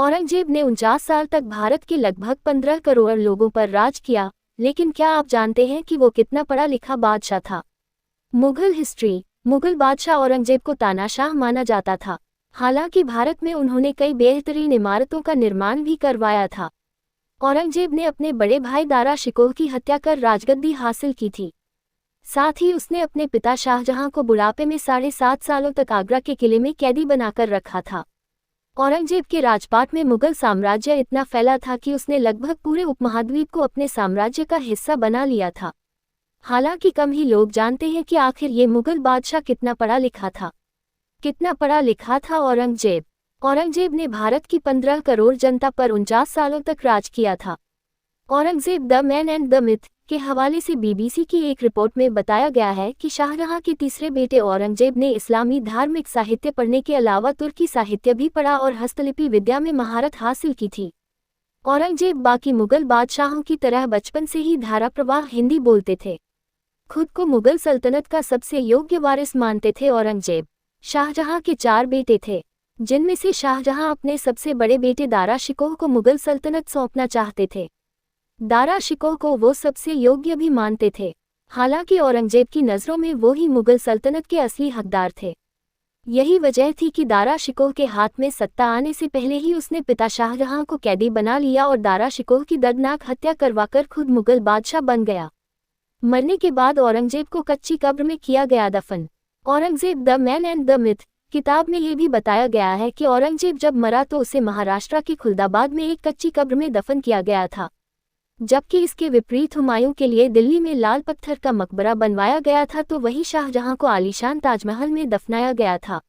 औरंगजेब ने 49 साल तक भारत के लगभग 15 करोड़ लोगों पर राज किया, लेकिन क्या आप जानते हैं कि वो कितना पढ़ा लिखा बादशाह था? मुगल हिस्ट्री। मुगल बादशाह औरंगजेब को तानाशाह माना जाता था। हालांकि भारत में उन्होंने कई बेहतरीन इमारतों का निर्माण भी करवाया था। औरंगजेब ने अपने बड़े भाई दारा शिकोह की हत्या कर राजगद्दी हासिल की थी। साथ ही उसने अपने पिता शाहजहां को बुढ़ापे में 7.5 सालों तक आगरा के किले में कैदी बनाकर रखा था। औरंगजेब के राजपाट में मुगल साम्राज्य इतना फैला था कि उसने लगभग पूरे उपमहाद्वीप को अपने साम्राज्य का हिस्सा बना लिया था। हालांकि कम ही लोग जानते हैं कि आखिर ये मुगल बादशाह कितना पढ़ा लिखा था। कितना पढ़ा लिखा था औरंगजेब? औरंगजेब ने भारत की 15 करोड़ जनता पर 49 सालों तक राज किया था। Aurangzeb the man and the myth के हवाले से बीबीसी की एक रिपोर्ट में बताया गया है कि शाहजहां के तीसरे बेटे औरंगजेब ने इस्लामी धार्मिक साहित्य पढ़ने के अलावा तुर्की साहित्य भी पढ़ा और हस्तलिपि विद्या में महारत हासिल की थी। औरंगजेब बाकी मुगल बादशाहों की तरह बचपन से ही धाराप्रवाह हिंदी बोलते थे। खुद को मुगल सल्तनत का सबसे योग्य वारिस मानते थे। औरंगजेब शाहजहां के 4 बेटे थे, जिनमें से शाहजहां अपने सबसे बड़े बेटे दारा शिकोह को मुगल सल्तनत सौंपना चाहते थे। दारा शिकोह को वो सबसे योग्य भी मानते थे। हालांकि औरंगजेब की नज़रों में वो ही मुगल सल्तनत के असली हकदार थे। यही वजह थी कि दारा शिकोह के हाथ में सत्ता आने से पहले ही उसने पिता शाहजहां को कैदी बना लिया और दारा शिकोह की दर्दनाक हत्या करवाकर खुद मुगल बादशाह बन गया। मरने के बाद औरंगजेब को कच्ची कब्र में किया गया दफन। Aurangzeb the man and the myth किताब में ये भी बताया गया है कि औरंगजेब जब मरा तो उसे महाराष्ट्र के खुलदाबाद में एक कच्ची कब्र में दफन किया गया था, जबकि इसके विपरीत हुमायूं के लिए दिल्ली में लाल पत्थर का मकबरा बनवाया गया था, तो वहीं शाहजहां को आलीशान ताजमहल में दफनाया गया था।